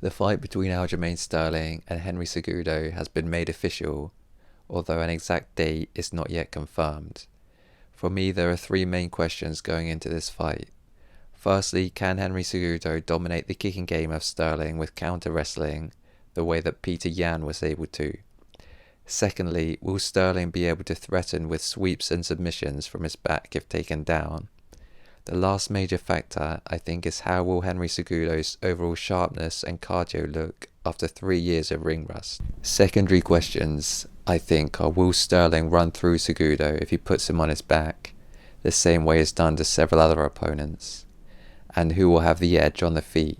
The fight between Aljamain Sterling and Henry Cejudo has been made official, although an exact date is not yet confirmed. For me, there are three main questions going into this fight. Firstly, can Henry Cejudo dominate the kicking game of Sterling with counter-wrestling, the way that Peter Yan was able to? Secondly, will Sterling be able to threaten with sweeps and submissions from his back if taken down? The last major factor, I think, is how will Henry Cejudo's overall sharpness and cardio look after 3 years of ring rust? Secondary questions, I think, are will Sterling run through Cejudo if he puts him on his back, the same way he's done to several other opponents? And who will have the edge on the feet?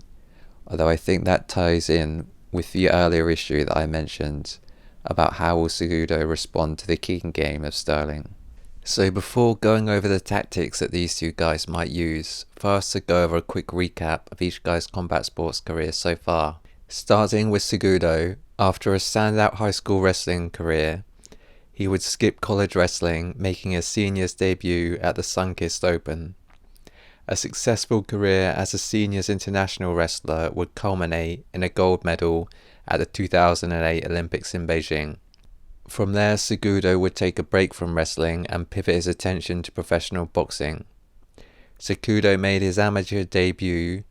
Although I think that ties in with the earlier issue that I mentioned about how will Cejudo respond to the kicking game of Sterling. So before going over the tactics that these two guys might use, first to go over a quick recap of each guy's combat sports career so far. Starting with Cejudo, after a standout high school wrestling career, he would skip college wrestling, making his seniors debut at the Sunkist Open. A successful career as a seniors international wrestler would culminate in a gold medal at the 2008 Olympics in Beijing. From there, Cejudo would take a break from wrestling and pivot his attention to professional boxing. Cejudo made his amateur debut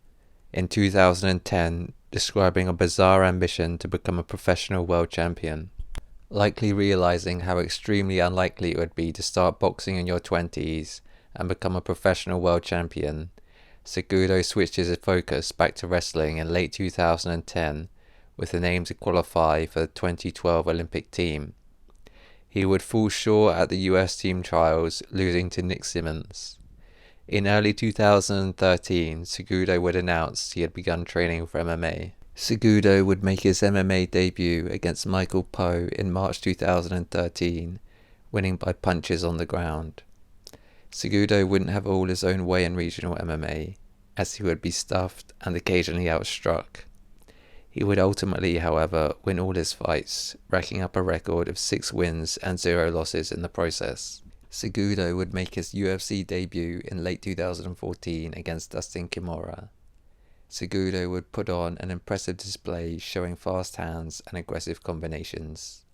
in 2010, describing a bizarre ambition to become a professional world champion. Likely realizing how extremely unlikely it would be to start boxing in your 20s and become a professional world champion, Cejudo switched his focus back to wrestling in late 2010 with an aim to qualify for the 2012 Olympic team. He would fall short at the US team trials, losing to Nick Simmons. In early 2013, Cejudo would announce he had begun training for MMA. Cejudo would make his MMA debut against Michael Poe in March 2013, winning by punches on the ground. Cejudo wouldn't have all his own way in regional MMA, as he would be stuffed and occasionally outstruck. He would ultimately, however, win all his fights, racking up a record of 6 wins and 0 losses in the process. Cejudo would make his UFC debut in late 2014 against Dustin Kimura. Cejudo would put on an impressive display showing fast hands and aggressive combinations.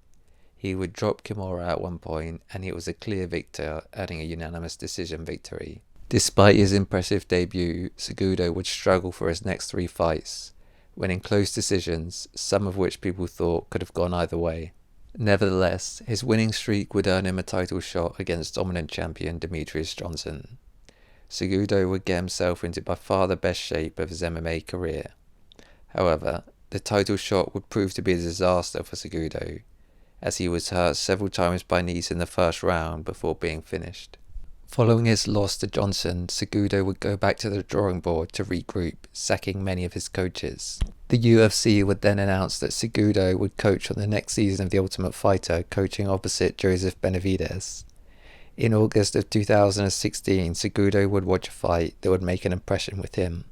He would drop Kimura at one point, and he was a clear victor, earning a unanimous decision victory. Despite his impressive debut, Cejudo would struggle for his next 3 fights, winning close decisions, some of which people thought could have gone either way. Nevertheless, his winning streak would earn him a title shot against dominant champion Demetrius Johnson. Cejudo would get himself into by far the best shape of his MMA career. However, the title shot would prove to be a disaster for Cejudo, as he was hurt several times by knees in the first round before being finished. Following his loss to Johnson, Cejudo would go back to the drawing board to regroup, sacking many of his coaches. The UFC would then announce that Cejudo would coach on the next season of The Ultimate Fighter, coaching opposite Joseph Benavidez. In August of 2016, Cejudo would watch a fight that would make an impression with him.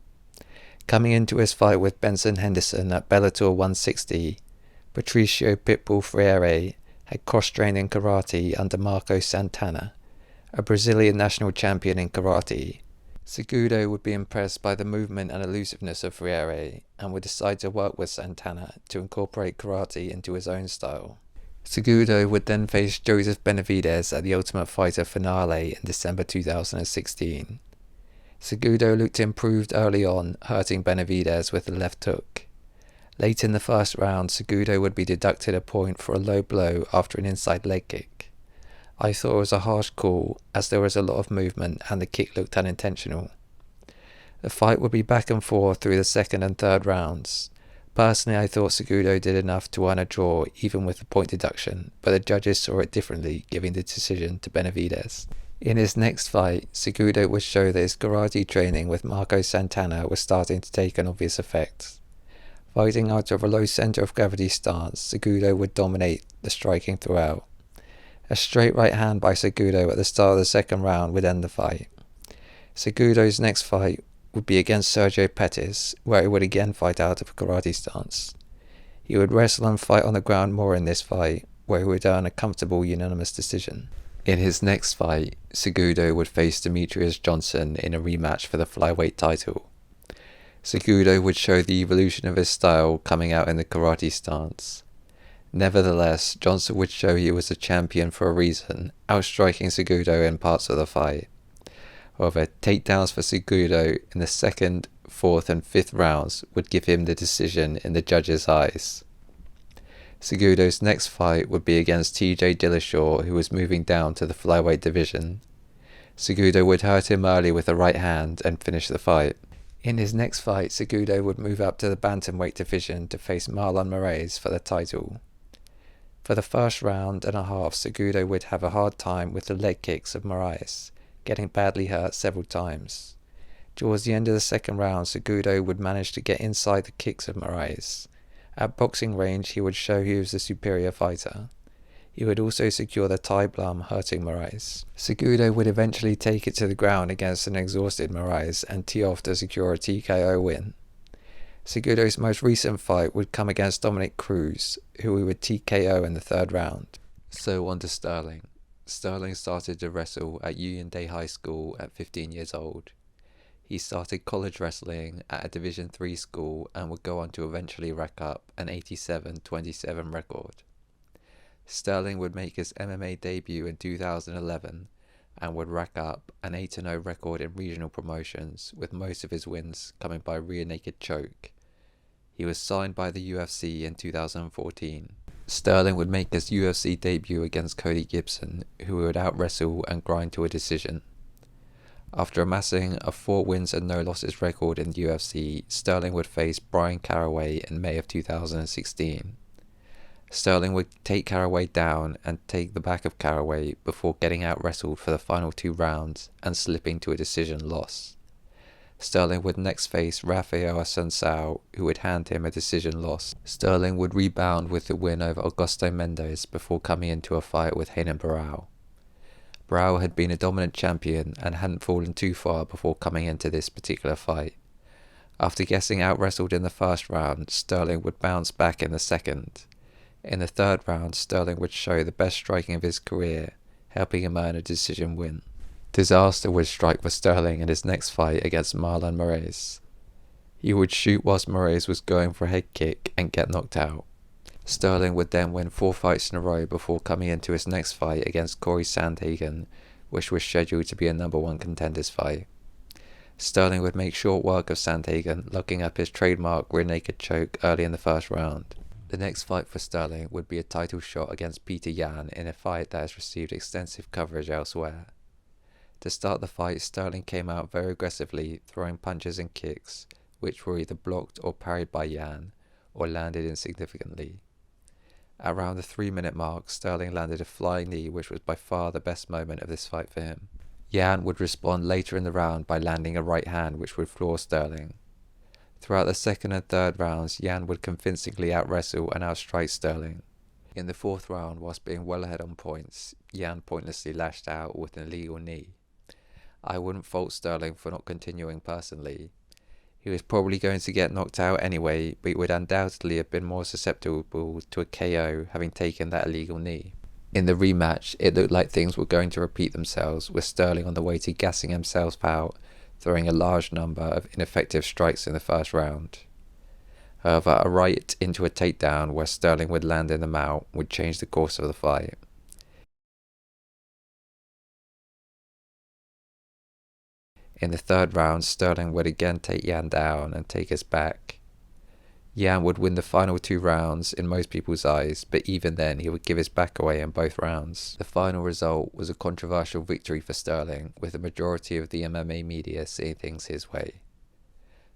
Coming into his fight with Benson Henderson at Bellator 160, Patricio Pitbull Freire had cross-trained in karate under Marco Santana, a Brazilian national champion in karate. Cejudo would be impressed by the movement and elusiveness of Freire and would decide to work with Santana to incorporate karate into his own style. Cejudo would then face Joseph Benavidez at the Ultimate Fighter finale in December 2016. Cejudo looked improved early on, hurting Benavidez with a left hook. Late in the first round, Cejudo would be deducted a point for a low blow after an inside leg kick. I thought it was a harsh call, as there was a lot of movement and the kick looked unintentional. The fight would be back and forth through the second and third rounds. Personally, I thought Cejudo did enough to earn a draw, even with the point deduction, but the judges saw it differently, giving the decision to Benavidez. In his next fight, Cejudo would show that his karate training with Marco Santana was starting to take an obvious effect. Fighting out of a low centre of gravity stance, Cejudo would dominate the striking throughout. A straight right hand by Cejudo at the start of the second round would end the fight. Cejudo's next fight would be against Sergio Pettis, where he would again fight out of a karate stance. He would wrestle and fight on the ground more in this fight, where he would earn a comfortable unanimous decision. In his next fight, Cejudo would face Demetrius Johnson in a rematch for the flyweight title. Cejudo would show the evolution of his style coming out in the karate stance. Nevertheless, Johnson would show he was a champion for a reason, outstriking Cejudo in parts of the fight. However, takedowns for Cejudo in the 2nd, 4th and 5th rounds would give him the decision in the judges' eyes. Cejudo's next fight would be against TJ Dillashaw, who was moving down to the flyweight division. Cejudo would hurt him early with the right hand and finish the fight. In his next fight, Cejudo would move up to the bantamweight division to face Marlon Moraes for the title. For the first round and a half, Cejudo would have a hard time with the leg kicks of Moraes, getting badly hurt several times. Towards the end of the 2nd round, Cejudo would manage to get inside the kicks of Moraes. At boxing range, he would show he was a superior fighter. He would also secure the Thai plum, hurting Moraes. Cejudo would eventually take it to the ground against an exhausted Moraes and tee off to secure a TKO win. Cejudo's most recent fight would come against Dominic Cruz, who he would TKO in the 3rd round. So on to Sterling. Sterling started to wrestle at Union Day High School at 15 years old. He started college wrestling at a Division III school and would go on to eventually rack up an 87-27 record. Sterling would make his MMA debut in 2011 and would rack up an 8-0 record in regional promotions, with most of his wins coming by rear naked choke. He was signed by the UFC in 2014. Sterling would make his UFC debut against Cody Gibson, who would out-wrestle and grind to a decision. After amassing a 4 wins and no losses record in the UFC, Sterling would face Brian Caraway in May of 2016. Sterling would take Caraway down and take the back of Caraway before getting out-wrestled for the final 2 rounds and slipping to a decision loss. Sterling would next face Rafael Assunção, who would hand him a decision loss. Sterling would rebound with the win over Augusto Mendes before coming into a fight with Renan Barão. Barão had been a dominant champion and hadn't fallen too far before coming into this particular fight. After getting out-wrestled in the 1st round, Sterling would bounce back in the 2nd. In the 3rd round, Sterling would show the best striking of his career, helping him earn a decision win. Disaster would strike for Sterling in his next fight against Marlon Moraes. He would shoot whilst Moraes was going for a head kick and get knocked out. Sterling would then win 4 fights in a row before coming into his next fight against Corey Sandhagen, which was scheduled to be a number 1 contenders fight. Sterling would make short work of Sandhagen, locking up his trademark rear naked choke early in the 1st round. The next fight for Sterling would be a title shot against Peter Yan in a fight that has received extensive coverage elsewhere. To start the fight, Sterling came out very aggressively, throwing punches and kicks, which were either blocked or parried by Yan, or landed insignificantly. Around the 3-minute mark, Sterling landed a flying knee, which was by far the best moment of this fight for him. Yan would respond later in the round by landing a right hand which would floor Sterling. Throughout the 2nd and 3rd rounds, Yan would convincingly out-wrestle and outstrike Sterling. In the 4th round, whilst being well ahead on points, Yan pointlessly lashed out with an illegal knee. I wouldn't fault Sterling for not continuing personally. He was probably going to get knocked out anyway, but he would undoubtedly have been more susceptible to a KO having taken that illegal knee. In the rematch, it looked like things were going to repeat themselves, with Sterling on the way to gassing himself out, throwing a large number of ineffective strikes in the 1st round. However, a right into a takedown where Sterling would land in the mount would change the course of the fight. In the 3rd round, Sterling would again take Yan down and take his back. Yan would win the final 2 rounds in most people's eyes, but even then he would give his back away in both rounds. The final result was a controversial victory for Sterling, with the majority of the MMA media seeing things his way.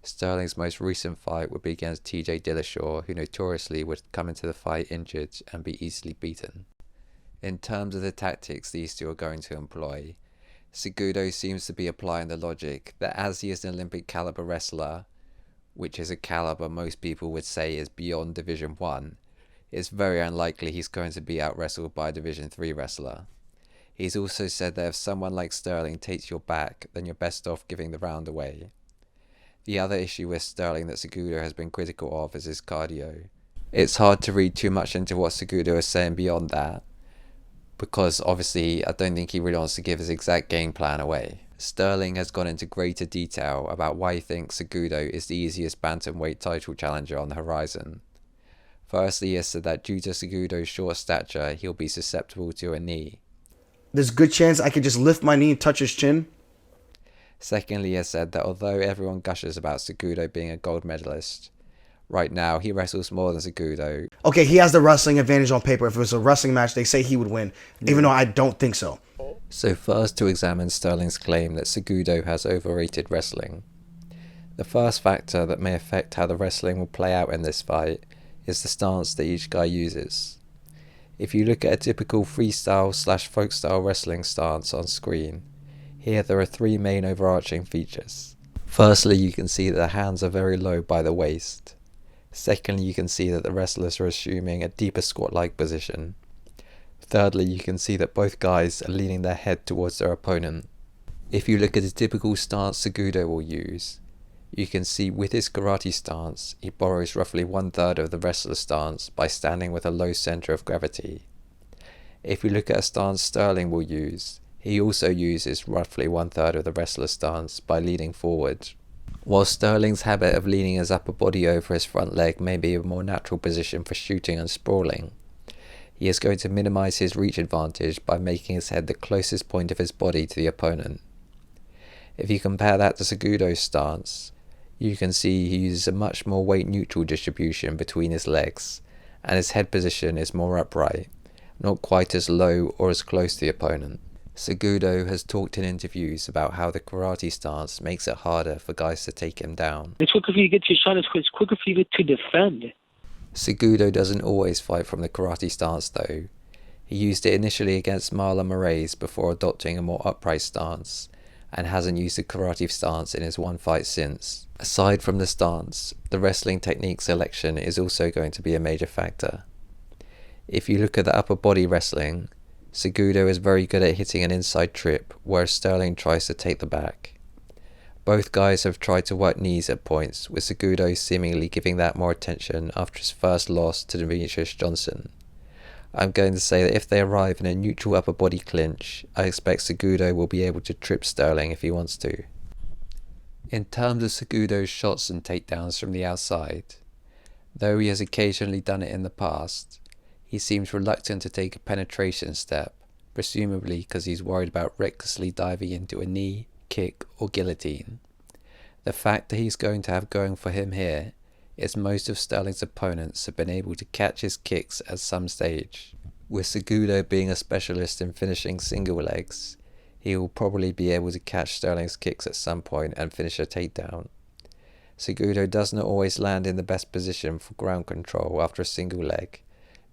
Sterling's most recent fight would be against TJ Dillashaw, who notoriously would come into the fight injured and be easily beaten. In terms of the tactics these two are going to employ, Cejudo seems to be applying the logic that as he is an Olympic caliber wrestler, which is a caliber most people would say is beyond Division 1, it's very unlikely he's going to be out-wrestled by a Division 3 wrestler. He's also said that if someone like Sterling takes your back, then you're best off giving the round away. The other issue with Sterling that Cejudo has been critical of is his cardio. It's hard to read too much into what Cejudo is saying beyond that, because obviously I don't think he really wants to give his exact game plan away. Sterling has gone into greater detail about why he thinks Cejudo is the easiest bantamweight title challenger on the horizon. Firstly, he has said that due to Cejudo's short stature, he'll be susceptible to a knee. There's a good chance I could just lift my knee and touch his chin. Secondly, he has said that although everyone gushes about Cejudo being a gold medalist, right now he wrestles more than Cejudo. Okay, he has the wrestling advantage on paper. If it was a wrestling match, they say he would win, even though I don't think so. So first, to examine Sterling's claim that Cejudo has overrated wrestling. The first factor that may affect how the wrestling will play out in this fight is the stance that each guy uses. If you look at a typical freestyle/folk style wrestling stance on screen, here there are three main overarching features. Firstly, you can see that the hands are very low by the waist. Secondly, you can see that the wrestlers are assuming a deeper squat-like position. Thirdly, you can see that both guys are leaning their head towards their opponent. If you look at a typical stance Cejudo will use, you can see with his karate stance, he borrows roughly 1/3 of the wrestler's stance by standing with a low center of gravity. If you look at a stance Sterling will use, he also uses roughly 1/3 of the wrestler's stance by leaning forward. While Sterling's habit of leaning his upper body over his front leg may be a more natural position for shooting and sprawling, he is going to minimize his reach advantage by making his head the closest point of his body to the opponent. If you compare that to Cejudo's stance, you can see he uses a much more weight neutral distribution between his legs, and his head position is more upright, not quite as low or as close to the opponent. Cejudo has talked in interviews about how the karate stance makes it harder for guys to take him down. It's quicker for you to get your shot, it's quicker for you to defend. Cejudo doesn't always fight from the karate stance though. He used it initially against Marlon Moraes before adopting a more upright stance, and hasn't used the karate stance in his one fight since. Aside from the stance, the wrestling technique selection is also going to be a major factor. If you look at the upper body wrestling, Cejudo is very good at hitting an inside trip, whereas Sterling tries to take the back. Both guys have tried to work knees at points, with Cejudo seemingly giving that more attention after his first loss to Demetrius Johnson. I'm going to say that if they arrive in a neutral upper body clinch, I expect Cejudo will be able to trip Sterling if he wants to. In terms of Cejudo's shots and takedowns from the outside, though he has occasionally done it in the past, he seems reluctant to take a penetration step, presumably because he's worried about recklessly diving into a knee, kick or guillotine. The fact that he's going to have going for him here is most of Sterling's opponents have been able to catch his kicks at some stage. With Cejudo being a specialist in finishing single legs, he will probably be able to catch Sterling's kicks at some point and finish a takedown. Cejudo does not always land in the best position for ground control after a single leg,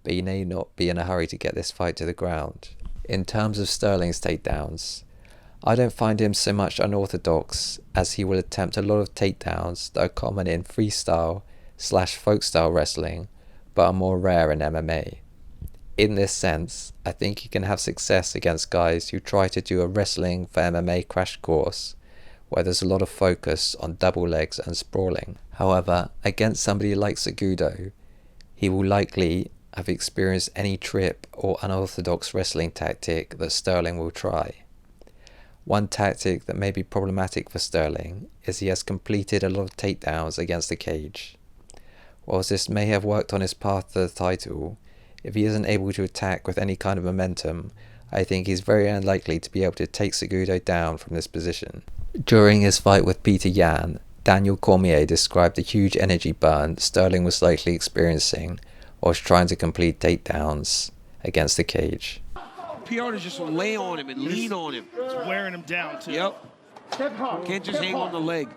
but he may not be in a hurry to get this fight to the ground. In terms of Sterling's takedowns, I don't find him so much unorthodox, as he will attempt a lot of takedowns that are common in freestyle/folk style wrestling, but are more rare in MMA. In this sense, I think he can have success against guys who try to do a wrestling for MMA crash course, where there's a lot of focus on double legs and sprawling. However, against somebody like Cejudo, he will likely have experienced any trip or unorthodox wrestling tactic that Sterling will try. One tactic that may be problematic for Sterling is he has completed a lot of takedowns against the cage. Whilst this may have worked on his path to the title, if he isn't able to attack with any kind of momentum, I think he's very unlikely to be able to take Cejudo down from this position. During his fight with Peter Yan, Daniel Cormier described the huge energy burn Sterling was likely experiencing whilst trying to complete takedowns against the cage. PR to just lay on him and lean on him. It's wearing him down, too. Yep. Can't just hang on the leg.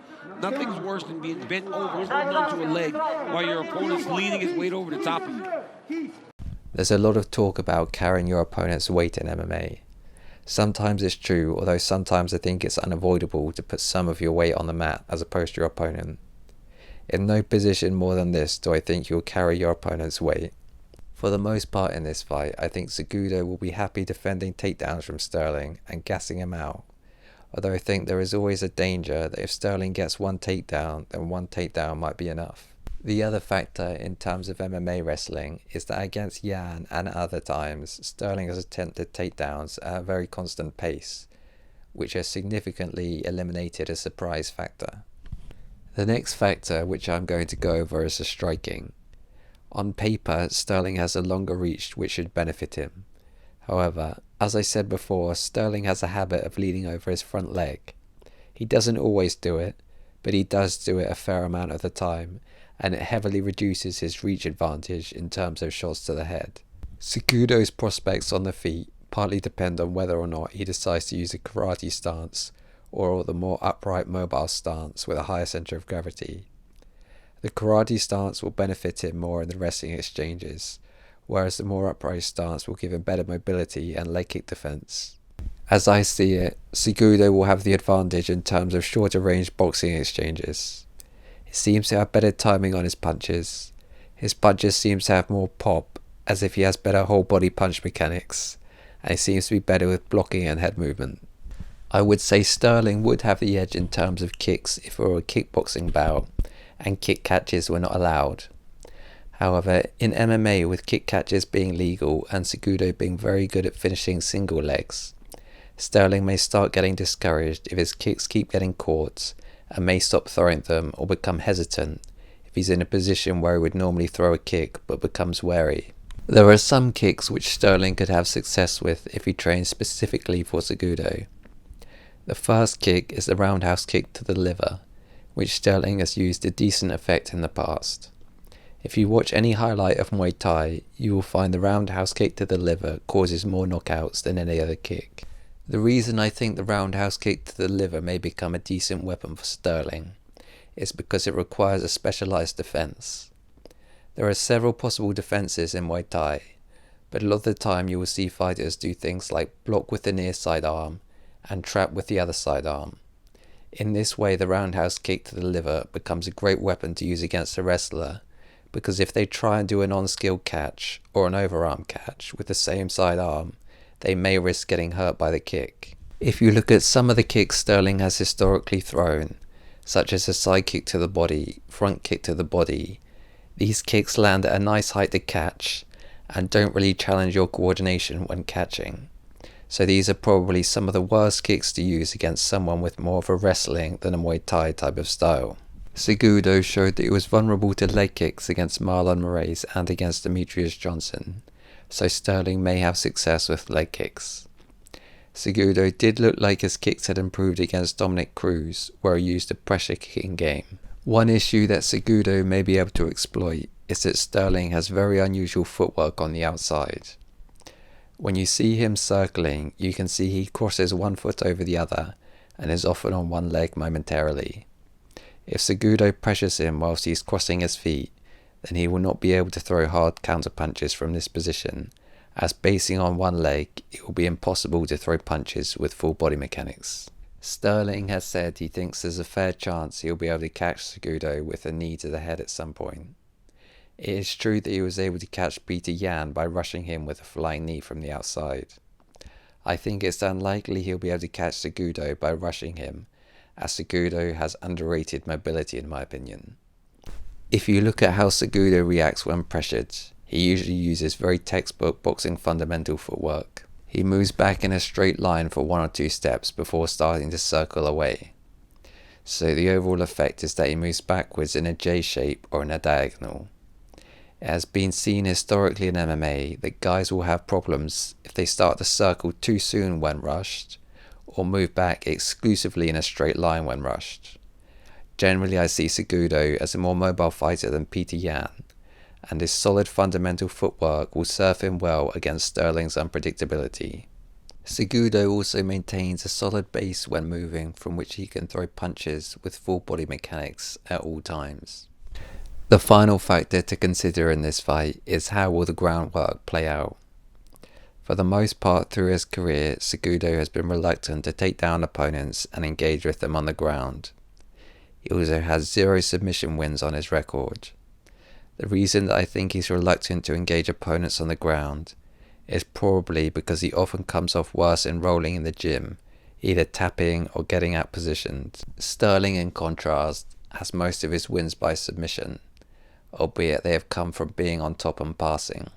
Nothing's worse than being bent over, holding onto a leg while your opponent's leaning his weight over the top of you. There's a lot of talk about carrying your opponent's weight in MMA. Sometimes it's true, although sometimes I think it's unavoidable to put some of your weight on the mat as opposed to your opponent. In no position more than this do I think you'll carry your opponent's weight. For the most part in this fight, I think Cejudo will be happy defending takedowns from Sterling and gassing him out, although I think there is always a danger that if Sterling gets one takedown, then one takedown might be enough. The other factor in terms of MMA wrestling is that against Yan and other times, Sterling has attempted takedowns at a very constant pace, which has significantly eliminated a surprise factor. The next factor which I'm going to go over is the striking. On paper, Sterling has a longer reach which should benefit him. However, as I said before, Sterling has a habit of leaning over his front leg. He doesn't always do it, but he does do it a fair amount of the time, and it heavily reduces his reach advantage in terms of shots to the head. Cejudo's prospects on the feet partly depend on whether or not he decides to use a karate stance or the more upright mobile stance with a higher center of gravity. The karate stance will benefit him more in the wrestling exchanges, whereas the more upright stance will give him better mobility and leg kick defense. As I see it, Cejudo will have the advantage in terms of shorter range boxing exchanges. He seems to have better timing on his punches. His punches seem to have more pop, as if he has better whole body punch mechanics, and he seems to be better with blocking and head movement. I would say Sterling would have the edge in terms of kicks if it were a kickboxing bout and kick catches were not allowed. However, in MMA, with kick catches being legal and Cejudo being very good at finishing single legs, Sterling may start getting discouraged if his kicks keep getting caught and may stop throwing them or become hesitant if he's in a position where he would normally throw a kick but becomes wary. There are some kicks which Sterling could have success with if he trains specifically for Cejudo. The first kick is the roundhouse kick to the liver, which Sterling has used to decent effect in the past. If you watch any highlight of Muay Thai, you will find the roundhouse kick to the liver causes more knockouts than any other kick. The reason I think the roundhouse kick to the liver may become a decent weapon for Sterling is because it requires a specialized defense. There are several possible defenses in Muay Thai, but a lot of the time you will see fighters do things like block with the near side arm and trap with the other side arm. In this way, the roundhouse kick to the liver becomes a great weapon to use against a wrestler, because if they try and do an on-skilled catch or an overarm catch with the same side arm, they may risk getting hurt by the kick. If you look at some of the kicks Sterling has historically thrown, such as a side kick to the body, front kick to the body, these kicks land at a nice height to catch and don't really challenge your coordination when catching. So these are probably some of the worst kicks to use against someone with more of a wrestling than a Muay Thai type of style. Cejudo showed that he was vulnerable to leg kicks against Marlon Moraes and against Demetrius Johnson, so Sterling may have success with leg kicks. Cejudo did look like his kicks had improved against Dominic Cruz, where he used a pressure kicking game. One issue that Cejudo may be able to exploit is that Sterling has very unusual footwork on the outside. When you see him circling, you can see he crosses one foot over the other and is often on one leg momentarily. If Cejudo pressures him whilst he's crossing his feet, then he will not be able to throw hard counter punches from this position, as basing on one leg, it will be impossible to throw punches with full body mechanics. Sterling has said he thinks there's a fair chance he'll be able to catch Cejudo with a knee to the head at some point. It is true that he was able to catch Peter Yan by rushing him with a flying knee from the outside. I think it's unlikely he'll be able to catch Cejudo by rushing him, as Cejudo has underrated mobility in my opinion. If you look at how Cejudo reacts when pressured, he usually uses very textbook boxing fundamental footwork. He moves back in a straight line for one or two steps before starting to circle away. So the overall effect is that he moves backwards in a J shape or in a diagonal. It has been seen historically in MMA that guys will have problems if they start to circle too soon when rushed, or move back exclusively in a straight line when rushed. Generally, I see Cejudo as a more mobile fighter than Peter Yan, and his solid fundamental footwork will serve him well against Sterling's unpredictability. Cejudo also maintains a solid base when moving from which he can throw punches with full body mechanics at all times. The final factor to consider in this fight is how will the groundwork play out. For the most part through his career, Cejudo has been reluctant to take down opponents and engage with them on the ground. He also has 0 submission wins on his record. The reason that I think he's reluctant to engage opponents on the ground is probably because he often comes off worse in rolling in the gym, either tapping or getting out positioned. Sterling, in contrast, has most of his wins by submission, albeit they have come from being on top and passing.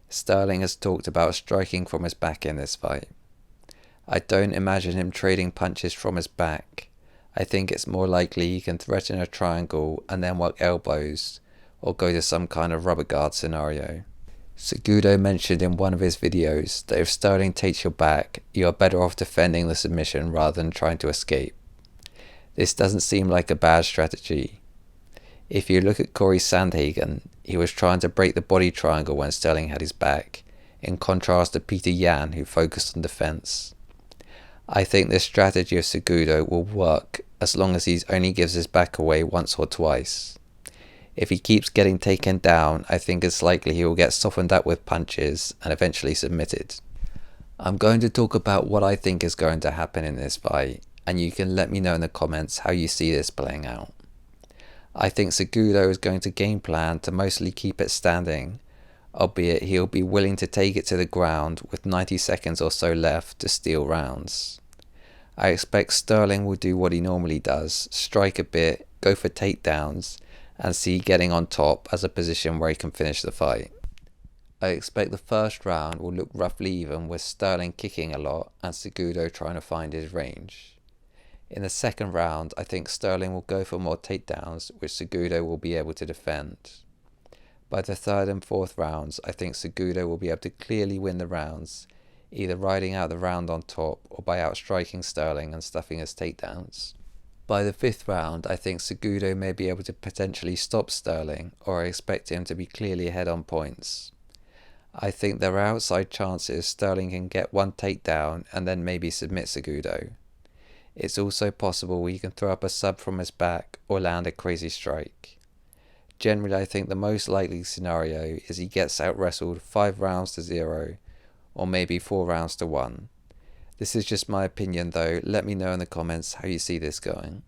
Sterling has talked about striking from his back in this fight. I don't imagine him trading punches from his back. I think it's more likely he can threaten a triangle and then work elbows, or go to some kind of rubber guard scenario. Cejudo mentioned in one of his videos that if Sterling takes your back, you are better off defending the submission rather than trying to escape. This doesn't seem like a bad strategy. If you look at Corey Sandhagen, he was trying to break the body triangle when Sterling had his back, in contrast to Peter Yan, who focused on defense. I think this strategy of Cejudo will work as long as he only gives his back away once or twice. If he keeps getting taken down, I think it's likely he will get softened up with punches and eventually submitted. I'm going to talk about what I think is going to happen in this fight, and you can let me know in the comments how you see this playing out. I think Cejudo is going to game plan to mostly keep it standing, albeit he'll be willing to take it to the ground with 90 seconds or so left to steal rounds. I expect Sterling will do what he normally does, strike a bit, go for takedowns, and see getting on top as a position where he can finish the fight. I expect the first round will look roughly even, with Sterling kicking a lot and Cejudo trying to find his range. In the second round, I think Sterling will go for more takedowns, which Cejudo will be able to defend. By the third and fourth rounds, I think Cejudo will be able to clearly win the rounds, either riding out the round on top or by outstriking Sterling and stuffing his takedowns. By the fifth round, I think Cejudo may be able to potentially stop Sterling, or I expect him to be clearly ahead on points. I think there are outside chances Sterling can get one takedown and then maybe submit Cejudo. It's also possible he can throw up a sub from his back or land a crazy strike. Generally, I think the most likely scenario is he gets out-wrestled 5 rounds to 0, or maybe 4 rounds to 1. This is just my opinion though. Let me know in the comments how you see this going.